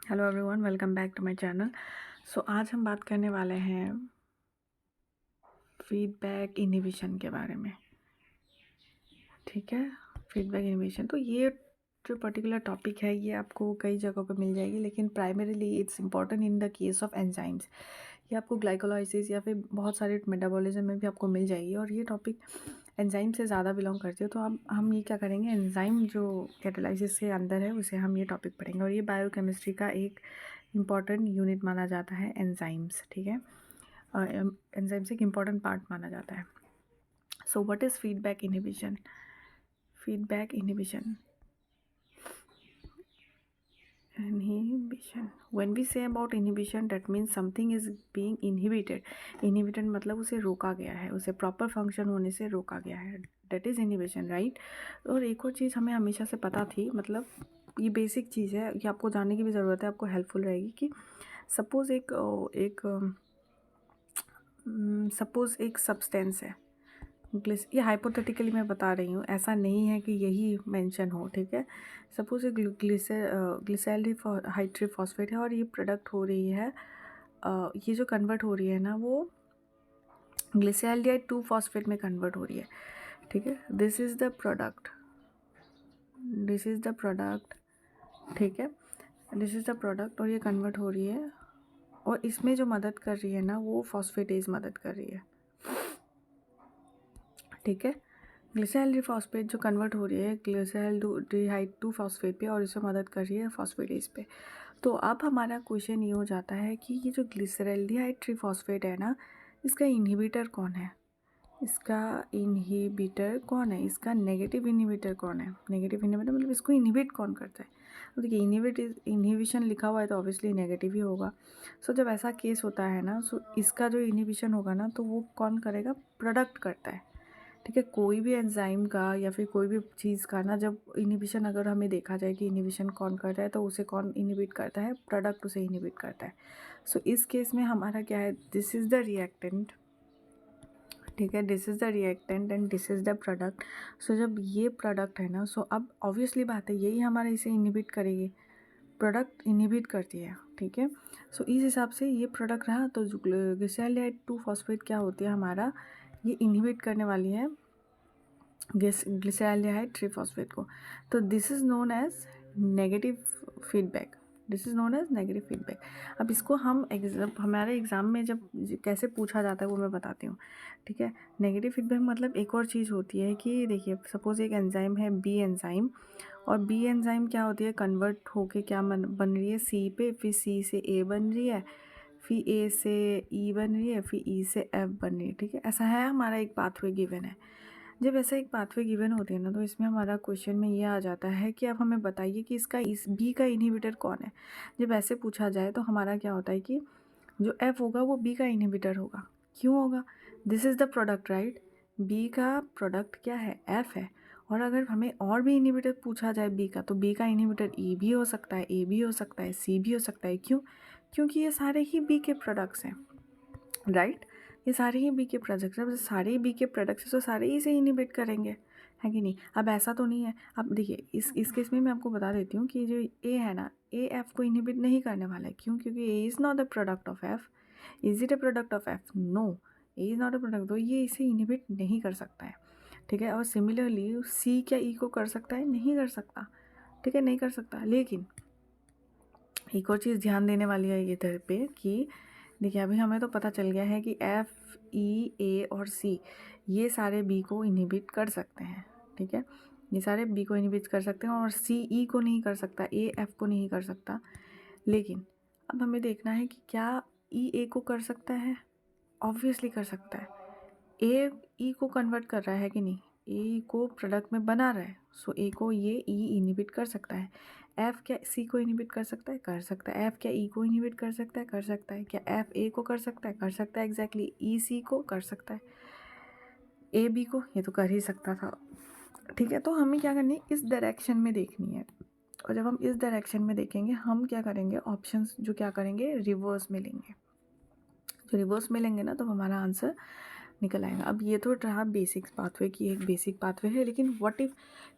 Hello everyone, welcome back to my channel. So आज हम बात करने वाले हैं फीडबैक इनहिबिशन के बारे में। ठीक है, फीडबैक इनहिबिशन, तो ये जो पर्टिकुलर टॉपिक है ये आपको कई जगहों पे मिल जाएगी, लेकिन primarily it's important in the case of enzymes. ये आपको ग्लाइकोलाइसिस या फिर बहुत सारे मेटाबॉलिज्म में भी आपको मिल जाएगी, और ये टॉपिक एंजाइम से ज़्यादा बिलोंग करती है। तो अब हम ये क्या करेंगे, एंजाइम जो कैटालाइसिस के अंदर है उसे हम ये टॉपिक पढ़ेंगे, और ये बायोकेमिस्ट्री का एक इम्पॉर्टेंट यूनिट माना जाता है एंजाइम्स। ठीक है, एंजाइम्स एक इम्पॉर्टेंट पार्ट माना जाता है। So what is feedback inhibition? Feedback inhibition, when we say about inhibition, that means something is being inhibited मतलब उसे रोका गया है, उसे प्रॉपर फंक्शन होने से रोका गया है, that is inhibition, राइट। और एक और चीज़ हमें हमेशा से पता थी, मतलब ये बेसिक चीज़ है, ये आपको जानने की भी ज़रूरत है, आपको हेल्पफुल रहेगी कि सपोज़ एक सब्सटेंस है, ये हाइपोथेटिकली मैं बता रही हूँ, ऐसा नहीं है कि यही मेंशन हो। ठीक है, सपोज एक ग्लिसरॉल हाइड्रोफॉस्फेट है, और ये प्रोडक्ट हो रही है, ये जो कन्वर्ट हो रही है ना, वो ग्लिसरॉल्डिहाइड 2 फॉस्फेट में कन्वर्ट हो रही है। ठीक है, दिस इज़ द प्रोडक्ट, ठीक है, दिस इज़ द प्रोडक्ट, और ये कन्वर्ट हो रही है, और इसमें जो मदद कर रही है ना, वो फॉस्फेटेज मदद कर रही है। ठीक है, ग्लिसरॉल जो कन्वर्ट हो रही है ग्लिसरॉल्डिहाइड 2 फॉस्फेट पे, और इसमें मदद कर रही है फॉस्फेटेज पे। तो अब हमारा क्वेश्चन ये हो जाता है कि ये जो ग्लिसरॉल्डिहाइड 3 फॉस्फेट है ना, इसका इनहिबिटर कौन है? इसका नेगेटिव इनहिबिटर कौन है? नेगेटिव इनहिबिटर मतलब इसको इनहिबिट कौन करता है? तो देखिए, इनहिबिशन लिखा हुआ है तो ऑब्वियसली नेगेटिव ही होगा। सो जब ऐसा केस होता है ना, सो इसका जो इनहिबिशन होगा ना, तो वो कौन करेगा? प्रोडक्ट करता है। ठीक है, कोई भी एंजाइम का या फिर कोई भी चीज़ का ना, जब इनहिबिशन अगर हमें देखा जाए कि इनहिबिशन कौन कर रहा है, तो उसे कौन इनहिबिट करता है? प्रोडक्ट उसे इनहिबिट करता है। सो इस केस में हमारा क्या है? This is the reactant. ठीक है, this is the reactant and this is the product. So जब ये प्रोडक्ट है ना, सो अब ऑब्वियसली बात है, यही हमारा इसे इनहिबिट करेगी, प्रोडक्ट इनहिबिट करती है। ठीक है, सो इस हिसाब से ये प्रोडक्ट रहा, तो ग्लिसरॉल्डिहाइड 2 फॉस्फेट क्या होती है हमारा? ये इनहिबिट करने वाली है ग्लिसरॉल्डिहाइड 3 फॉस्फेट को। तो this is known as negative feedback, अब इसको हम हमारे एग्ज़ाम में जब कैसे पूछा जाता है वो मैं बताती हूँ। ठीक है, नेगेटिव फीडबैक मतलब एक और चीज़ होती है कि देखिए, सपोज़ एक एंजाइम है बी एंजाइम, और बी एंजाइम क्या होती है? कन्वर्ट होके क्या बन रही है? सी पे, फिर सी से ए बन रही है, फिर ए से ई बन रही है, फिर ई से एफ बन रही है। ठीक है, ऐसा है, हमारा एक पाथवे गिवन है। जब ऐसा एक पाथवे गिवन होती है ना, तो इसमें हमारा क्वेश्चन में ये आ जाता है कि अब हमें बताइए कि इस बी का इनहिबिटर कौन है। जब ऐसे पूछा जाए तो हमारा क्या होता है कि जो एफ होगा वो बी का इनहिबिटर होगा। क्यों होगा? This is the product, right. B का प्रोडक्ट क्या है? एफ है। और अगर हमें और भी इनहिबिटर पूछा जाए बी का, तो बी का इनहिबिटर ई भी हो सकता है, ए भी हो सकता है, सी भी हो सकता है। क्यों? क्योंकि ये सारे ही बी के प्रोडक्ट्स हैं, राइट। ये सारे ही बी के प्रोडक्ट्स हैं, सारे ही बी के प्रोडक्ट्स हैं, तो सारे ही इसे इनहिबिट करेंगे, है कि नहीं? अब ऐसा तो नहीं है। अब देखिए, इस केस में मैं आपको बता देती हूँ कि जो ए है ना, ए एफ को इनहिबिट नहीं करने वाला है। क्यों? क्योंकि A is not the product of F. Is it a product of F? No, A is not a product, तो ये इसे इनहिबिट नहीं कर सकता है। ठीक है, और सिमिलरली सी क्या ई को कर सकता है? नहीं कर सकता। ठीक है, नहीं कर सकता। लेकिन एक और चीज़ ध्यान देने वाली है इधर पे कि देखिए, अभी हमें तो पता चल गया है कि एफ, ई, ए और सी ये सारे बी को इनहिबिट कर सकते हैं। ठीक है, ये सारे बी को इनहिबिट कर सकते हैं, और सी ई को नहीं कर सकता, ए एफ को नहीं कर सकता। लेकिन अब हमें देखना है कि क्या ई ए को कर सकता है? ऑब्वियसली कर सकता है। ए ई को कन्वर्ट कर रहा है कि नहीं? ए को प्रोडक्ट में बना रहा है, सो ए को ये ई इनहिबिट कर सकता है। एफ क्या सी को इनहिबिट कर सकता है? कर सकता है। एफ क्या ई को इनहिबिट कर सकता है? कर सकता है। क्या एफ ए को कर सकता है? कर सकता है, एग्जैक्टली। ई सी को कर सकता है, ए बी को ये तो कर ही सकता था। ठीक है, तो हमें क्या करनी है? इस डायरेक्शन में देखनी है, और जब हम इस डायरेक्शन में देखेंगे, हम क्या करेंगे? ऑप्शंस जो क्या करेंगे? रिवर्स में लेंगे। जो रिवर्स में लेंगे ना, तो हमारा आंसर निकल आएगा। अब ये तो रहा बेसिक्स पाथवे की, एक बेसिक पाथवे है, लेकिन व्हाट इफ़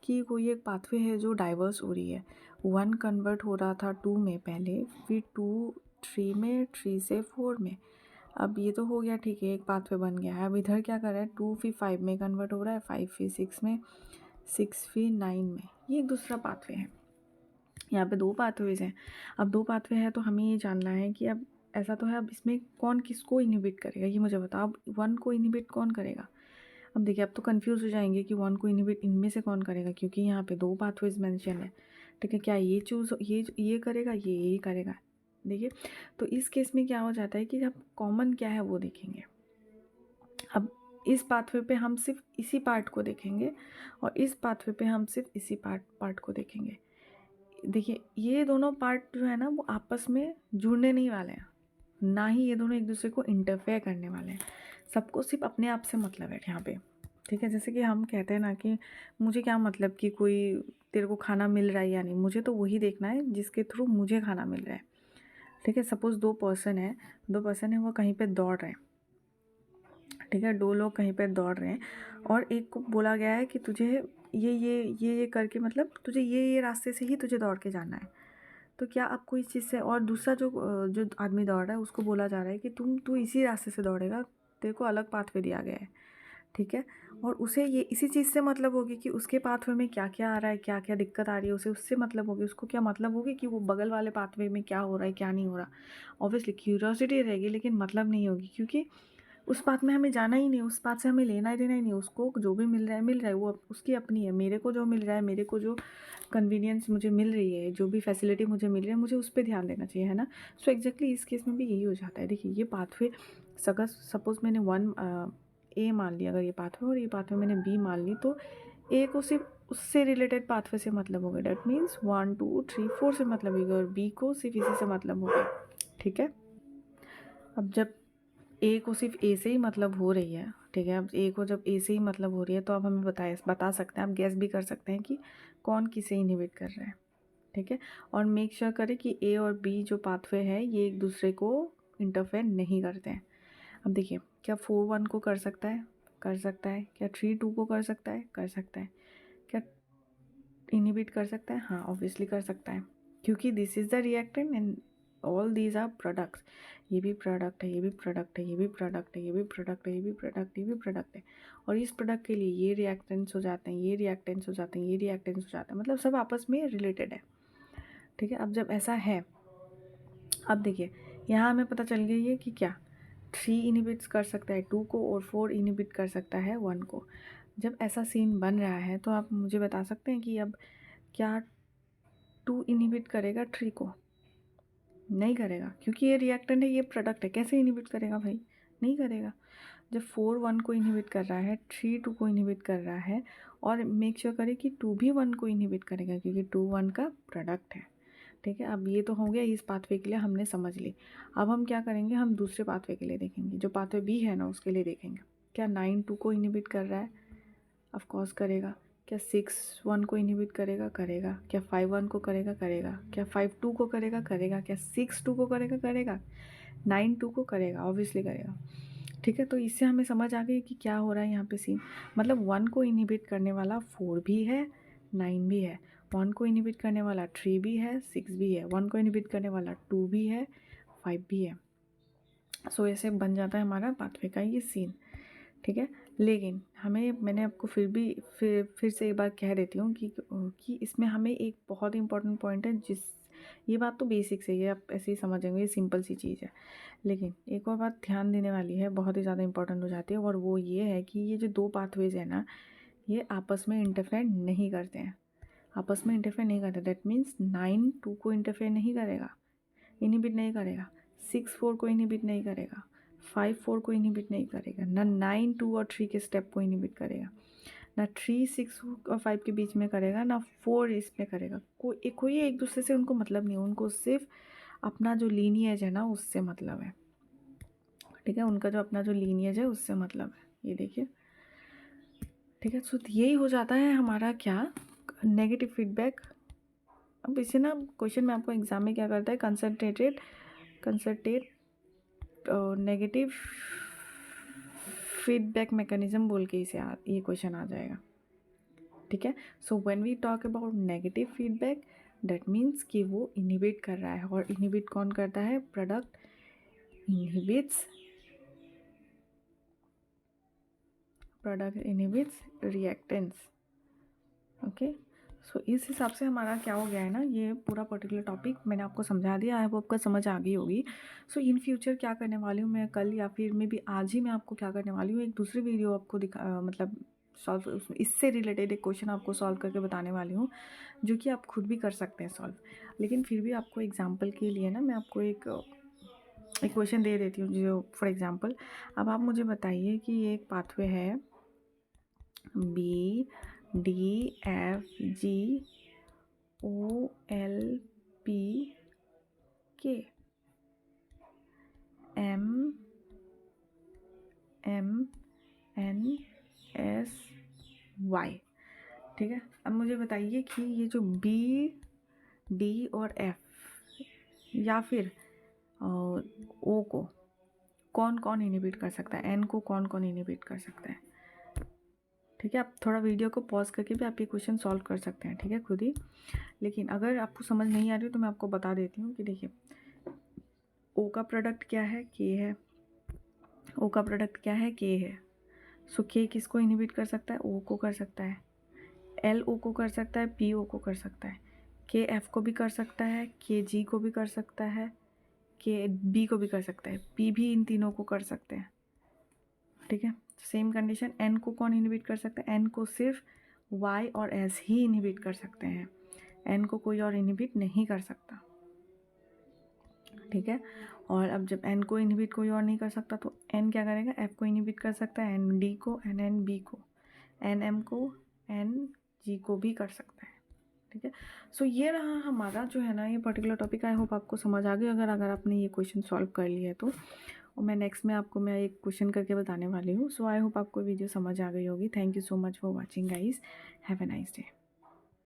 कि कोई एक पाथवे है जो डाइवर्स हो रही है। 1 कन्वर्ट हो रहा था 2 में पहले, फिर 2 3 में, 3 से 4 में। अब ये तो हो गया, ठीक है, एक पाथवे बन गया है। अब इधर क्या कर रहा है, 2 फिर 5 में कन्वर्ट हो रहा है, 5 फिर 6 में, 6 फिर 9 में। ये एक दूसरा पाथवे है। यहाँ पे 2 पाथवेज हैं। अब 2 पाथवे हैं तो हमें ये जानना है कि अब ऐसा तो है, अब इसमें कौन किसको इनहिबिट करेगा ये मुझे बताओ। अब 1 को इनहिबिट कौन करेगा? अब देखिए, अब तो कंफ्यूज हो जाएंगे कि 1 को इनहिबिट इनमें से कौन करेगा, क्योंकि यहाँ पे 2 पाथवेज मेंशन है। ठीक है, क्या ये चूज ये करेगा, ये करेगा? देखिए, तो इस केस में क्या हो जाता है कि अब कॉमन क्या है वो देखेंगे। अब इस पाथवे पे हम सिर्फ इसी पार्ट को देखेंगे और इस पाथवे पे हम सिर्फ इसी पार्ट को देखेंगे। देखिए, ये दोनों पार्ट जो है ना वो आपस में जुड़ने नहीं वाले हैं, ना ही ये दोनों एक दूसरे को इंटरफेयर करने वाले हैं। सबको सिर्फ अपने आप से मतलब है यहाँ पे। ठीक है, जैसे कि हम कहते हैं ना कि मुझे क्या मतलब कि कोई तेरे को खाना मिल रहा है या नहीं, मुझे तो वही देखना है जिसके थ्रू मुझे खाना मिल रहा है। ठीक है, सपोज़ 2 पर्सन है, 2 पर्सन है, वो कहीं पे दौड़ रहे हैं। ठीक है, 2 लोग कहीं पे दौड़ रहे हैं और एक को बोला गया है कि तुझे ये करके, मतलब तुझे ये रास्ते से ही तुझे दौड़ के जाना है। तो क्या आपको इस चीज़ से, और दूसरा जो आदमी दौड़ रहा है उसको बोला जा रहा है कि तू इसी रास्ते से दौड़ेगा, तेरे को अलग पाथवे दिया गया है। ठीक है, और उसे ये इसी चीज़ से मतलब होगी कि उसके पाथवे में क्या क्या आ रहा है, क्या क्या दिक्कत आ रही है, उसे उससे मतलब होगी। उसको क्या मतलब होगी कि वो बगल वाले पाथवे में क्या हो रहा है, क्या नहीं हो रहा। ऑब्वियसली क्यूरियोसिटी रहेगी, लेकिन मतलब नहीं होगी, क्योंकि उस बात में हमें जाना ही नहीं, उस बात से हमें लेना ही देना ही नहीं। उसको जो भी मिल रहा है वो उसकी अपनी है। मेरे को जो मिल रहा है, मेरे को जो कन्वीनियंस मुझे मिल रही है, जो भी फैसिलिटी मुझे मिल रही है, मुझे उस पर ध्यान देना चाहिए, है ना। सो एग्जैक्टली इस केस में भी यही हो जाता है। देखिए, ये पाथवे सपोज मैंने 1 ए मान लिया, अगर ये पाथवे और ये पाथवे मैंने बी मान ली, तो ए को सिर्फ उससे रिलेटेड पाथवे से मतलब होगा। डैट मीन्स 1 2 3 4 से मतलब होगा, और बी को सिर्फ इसी से मतलब होगा। ठीक है, अब जब ए को सिर्फ ए से ही मतलब हो रही है, ठीक है, अब ए को जब ए से ही मतलब हो रही है, तो अब हमें बता सकते हैं, आप गैस भी कर सकते हैं कि कौन किसे इनहिबिट कर रहा है। ठीक है, और मेक श्योर करें कि ए और बी जो पाथवे है ये एक दूसरे को इंटरफेयर नहीं करते हैं। अब देखिए, क्या 4 1 को कर सकता है? कर सकता है। क्या 3 2 को कर सकता है? कर सकता है। क्या इनहिबिट कर सकता है? हाँ, ऑब्वियसली कर सकता है, क्योंकि this is the reactant and all these are products. ये भी प्रोडक्ट है, ये भी प्रोडक्ट है, ये भी प्रोडक्ट है, ये भी प्रोडक्ट है, ये भी प्रोडक्ट, ये भी प्रोडक्ट है। और इस प्रोडक्ट के लिए ये रिएक्टेंट्स हो जाते हैं, ये रिएक्टेंट्स हो जाते हैं, ये रिएक्टेंट्स हो जाते हैं, मतलब सब आपस में रिलेटेड है। ठीक है, अब जब ऐसा है, अब देखिए, यहाँ हमें पता चल गई है कि क्या 3 इनहिबिट्स कर सकता है 2 को, और 4 इनहिबिट कर सकता है 1 को। जब ऐसा सीन बन रहा है तो आप मुझे बता सकते हैं कि अब क्या 2 इनहिबिट करेगा 3 को? नहीं करेगा, क्योंकि ये रिएक्टेंट है, ये प्रोडक्ट है, कैसे इनहिबिट करेगा भाई? नहीं करेगा। जब 4 1 को इनहिबिट कर रहा है, 3 2 को इनहिबिट कर रहा है, और मेक श्योर करे कि 2 भी 1 को इनहिबिट करेगा, क्योंकि 2 1 का प्रोडक्ट है। ठीक है, अब ये तो हो गया इस पाथवे के लिए, हमने समझ ली। अब हम क्या करेंगे, हम दूसरे पाथवे के लिए देखेंगे, जो पाथवे बी है ना उसके लिए देखेंगे। क्या 9 2 को इनहिबिट कर रहा है? ऑफ कोर्स करेगा। क्या 6 1 को इनहिबिट करेगा? करेगा। क्या 5 1 को करेगा? करेगा। क्या 5 2 को करेगा? करेगा। क्या 6 2 को करेगा? करेगा। 9 2 को करेगा, ऑब्वियसली करेगा। ठीक है, तो इससे हमें समझ आ गई कि क्या हो रहा है यहाँ पे सीन। मतलब 1 को इनहिबिट करने वाला 4 भी है, 9 भी है। 1 को इनहिबिट करने वाला 3 भी है, 6 भी है। 1 को इनहिबिट करने वाला 2 भी है, 5 भी है। सो ऐसे बन जाता है हमारा पाथवे का ये सीन। ठीक है, लेकिन मैंने आपको फिर से एक बार कह देती हूँ कि इसमें हमें एक बहुत ही इंपॉर्टेंट पॉइंट है, ये बात तो बेसिक्स है, ये आप ऐसे ही समझेंगे, ये सिंपल सी चीज़ है। लेकिन एक और बात ध्यान देने वाली है, बहुत ही ज़्यादा इंपॉर्टेंट हो जाती है, और वो ये है कि ये जो 2 पाथवेज है ना, ये आपस में इंटरफेयर नहीं करते हैं। आपस में इंटरफेयर नहीं करते, दैट मीन्स 9 2 को इंटरफेयर नहीं करेगा, इनहिबिट नहीं करेगा। 6 4 को इनहिबिट नहीं करेगा। 5 4 को इनहिबिट नहीं करेगा। ना 9 2 और 3 के स्टेप को इनहिबिट करेगा। ना 3 6 और 5 के बीच में करेगा, ना 4 इसमें करेगा। कोई एक दूसरे से उनको मतलब नहीं है, उनको सिर्फ अपना जो लीनिएज है ना उससे मतलब है। ठीक है, उनका जो अपना जो लीनिएज है उससे मतलब है। ये देखिए, ठीक है, सो यही हो जाता है हमारा क्या, नेगेटिव फीडबैक। अब इसे ना क्वेश्चन में आपको एग्जाम में क्या करता है, कंसंट्रेट नेगेटिव फीडबैक मैकेनिज्म बोल के इसे ये क्वेश्चन आ जाएगा, ठीक है। So when we talk about negative feedback, that means कि वो इनहिबिट कर रहा है, और इनहिबिट कौन करता है? Product inhibits reactants, okay. So इस हिसाब से हमारा क्या हो गया है ना, ये पूरा पर्टिकुलर टॉपिक मैंने आपको समझा दिया है, वो आपको समझ आ गई होगी। सो इन फ्यूचर क्या करने वाली हूँ मैं, कल या फिर मे बी आज ही मैं आपको क्या करने वाली हूँ, एक दूसरी वीडियो आपको मतलब सॉल्व, इससे रिलेटेड एक क्वेश्चन आपको सॉल्व करके बताने वाली हूँ, जो कि आप खुद भी कर सकते हैं सॉल्व। लेकिन फिर भी आपको एग्जाम्पल के लिए ना मैं आपको एक क्वेश्चन दे देती हूँ, जो फॉर एग्जाम्पल अब आप मुझे बताइए कि ये एक पाथवे है BDFGOLPK MMNSY, ठीक है। अब मुझे बताइए कि ये जो B, D और F या फिर O को कौन कौन इनहिबिट कर सकता है, N को कौन कौन इनहिबिट कर सकता है, ठीक है। आप थोड़ा वीडियो को पॉज करके भी आप ये क्वेश्चन सॉल्व कर सकते हैं, ठीक है, खुद ही। लेकिन अगर आपको समझ नहीं आ रही तो मैं आपको बता देती हूँ कि देखिए, O का प्रोडक्ट क्या है? K है। O का प्रोडक्ट क्या है? K है। सो K किसको इनहिबिट कर सकता है? O को कर सकता है। L O को कर सकता है, P O को कर सकता है, K F को भी कर सकता है, K G को भी कर सकता है, K B को भी कर सकता है, P भी इन तीनों को कर सकते हैं, ठीक है। सेम कंडीशन, N को कौन इनहिबिट कर सकता है? N को सिर्फ Y और S ही इनहिबिट कर सकते हैं, N को कोई और इनहिबिट नहीं कर सकता, ठीक है। और अब जब N को इनहिबिट कोई और नहीं कर सकता तो N क्या करेगा? F को इनहिबिट कर सकता है, N D को, N B को, N M को, N G को भी कर सकता है, ठीक है। सो ये रहा हमारा जो है ना ये पर्टिकुलर टॉपिक। आई होप आपको समझ आ गई, अगर आपने ये क्वेश्चन सॉल्व कर लिया है तो। और मैं नेक्स्ट में आपको मैं एक क्वेश्चन करके बताने वाली हूँ। सो आई होप आपको वीडियो समझ आ गई होगी। Thank you so much for watching guys, have a nice day.